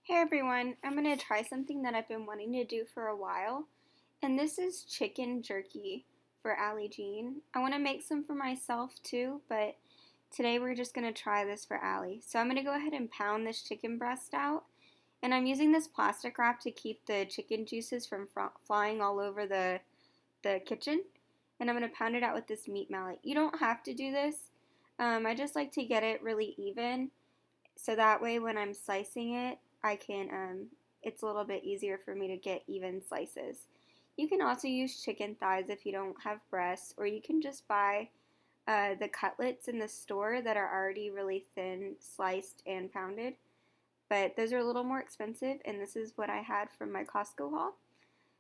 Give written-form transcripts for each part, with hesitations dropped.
Hey everyone, I'm going to try something that I've been wanting to do for a while, and this is chicken jerky for Allie Jean. I want to make some for myself too, but today we're just going to try this for Allie. So I'm going to go ahead and pound this chicken breast out, and I'm using this plastic wrap to keep the chicken juices from flying all over the kitchen, and I'm going to pound it out with this meat mallet. You don't have to do this. I just like to get it really even so that way when I'm slicing it, I can, it's a little bit easier for me to get even slices. You can also use chicken thighs if you don't have breasts, or you can just buy the cutlets in the store that are already really thin, sliced, and pounded. But those are a little more expensive, and this is what I had from my Costco haul.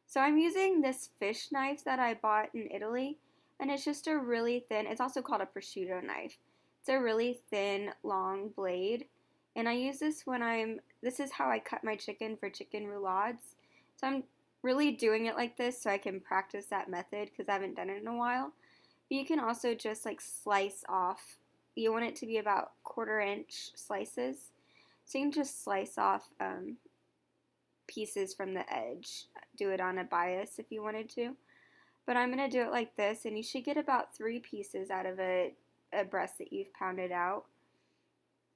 So I'm using this fish knife that I bought in Italy, and it's just a really thin, it's also called a prosciutto knife. It's a really thin, long blade, and I use this this is how I cut my chicken for chicken roulades. So I'm really doing it like this so I can practice that method because I haven't done it in a while. But you can also just like slice off. You want it to be about 1/4 inch slices. So you can just slice off pieces from the edge. Do it on a bias if you wanted to. But I'm going to do it like this, and you should get about 3 pieces out of a breast that you've pounded out.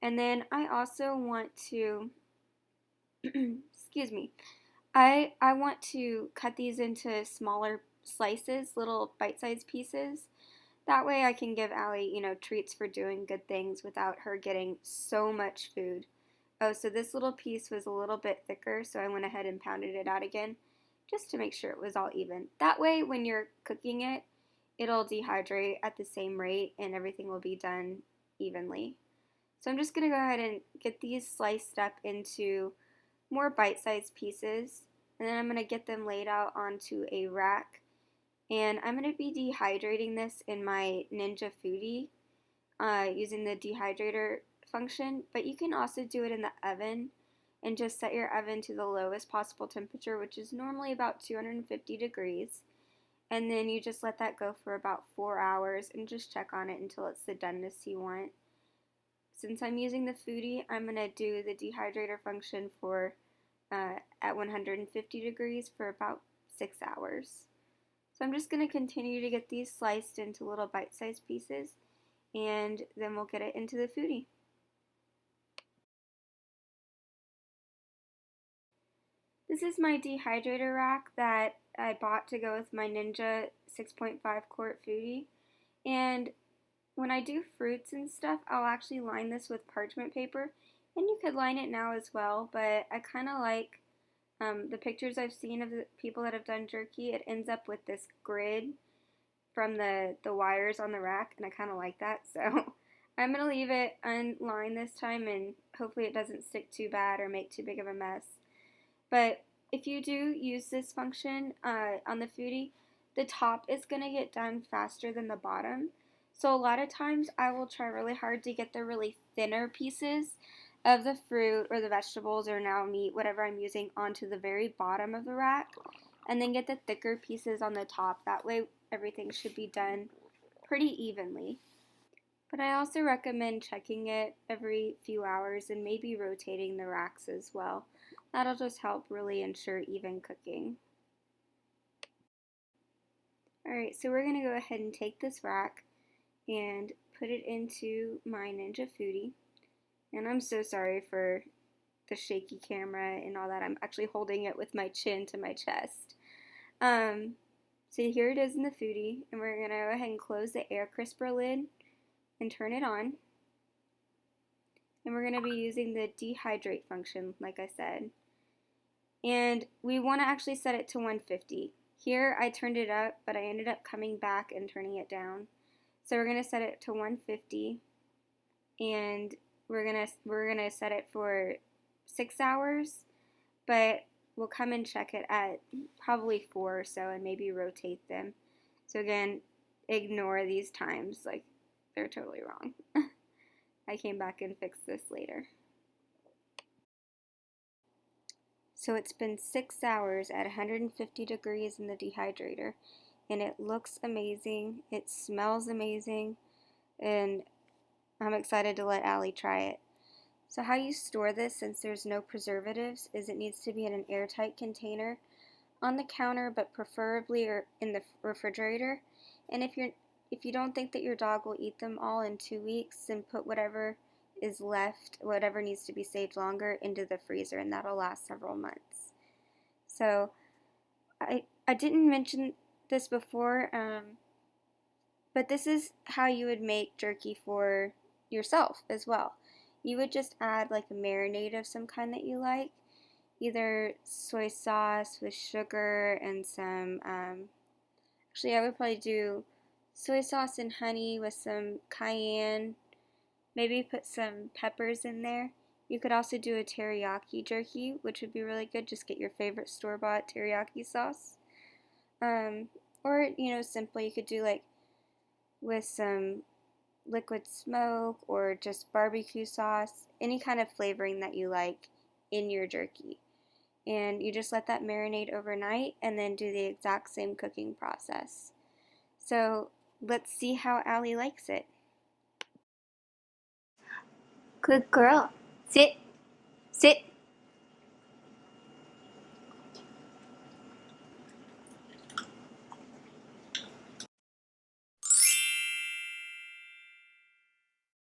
And then I also want to, excuse me, I want to cut these into smaller slices, little bite-sized pieces. That way I can give Allie, treats for doing good things without her getting so much food. Oh, so this little piece was a little bit thicker, so I went ahead and pounded it out again just to make sure it was all even. That way when you're cooking it, it'll dehydrate at the same rate and everything will be done evenly. So I'm just going to go ahead and get these sliced up into more bite-sized pieces, and then I'm going to get them laid out onto a rack. And I'm going to be dehydrating this in my Ninja Foodi using the dehydrator function, but you can also do it in the oven and just set your oven to the lowest possible temperature, which is normally about 250 degrees. And then you just let that go for about 4 hours and just check on it until it's the doneness you want. Since I'm using the Foodi, I'm going to do the dehydrator function for at 150 degrees for about 6 hours. So I'm just going to continue to get these sliced into little bite-sized pieces, and then we'll get it into the Foodi. This is my dehydrator rack that I bought to go with my Ninja 6.5 quart Foodi, and when I do fruits and stuff, I'll actually line this with parchment paper, and you could line it now as well, but I kind of like the pictures I've seen of the people that have done jerky. It ends up with this grid from the wires on the rack, and I kind of like that, so I'm going to leave it unlined this time, and hopefully it doesn't stick too bad or make too big of a mess. But if you do use this function on the Foodi, the top is going to get done faster than the bottom. So a lot of times I will try really hard to get the really thinner pieces of the fruit or the vegetables or now meat, whatever I'm using, onto the very bottom of the rack, and then get the thicker pieces on the top. That way everything should be done pretty evenly. But I also recommend checking it every few hours and maybe rotating the racks as well. That'll just help really ensure even cooking. Alright, so we're going to go ahead and take this rack and put it into my Ninja Foodi. And I'm so sorry for the shaky camera and all that. I'm actually holding it with my chin to my chest. So here it is in the Foodi, and we're going to go ahead and close the air crisper lid and turn it on. And we're going to be using the dehydrate function, like I said. And we want to actually set it to 150. Here I turned it up, but I ended up coming back and turning it down. So we're going to set it to 150, and we're gonna set it for 6 hours, but we'll come and check it at probably 4 or so and maybe rotate them. So again, ignore these times, like they're totally wrong. I came back and fixed this later. So it's been 6 hours at 150 degrees in the dehydrator, and it looks amazing, it smells amazing, and I'm excited to let Allie try it. So how you store this, since there's no preservatives, is it needs to be in an airtight container on the counter, but preferably or in the refrigerator. And if you don't think that your dog will eat them all in 2 weeks, then put whatever is left, whatever needs to be saved longer, into the freezer, and that'll last several months. So I didn't mention this before, but this is how you would make jerky for yourself as well. You would just add like a marinade of some kind that you like, either soy sauce with sugar and some, actually I would probably do soy sauce and honey with some cayenne, maybe put some peppers in there. You could also do a teriyaki jerky, which would be really good. Just get your favorite store-bought teriyaki sauce. Or, simply you could do like with some liquid smoke or just barbecue sauce, any kind of flavoring that you like in your jerky. And you just let that marinate overnight and then do the exact same cooking process. So let's see how Allie likes it. Good girl. Sit. Sit.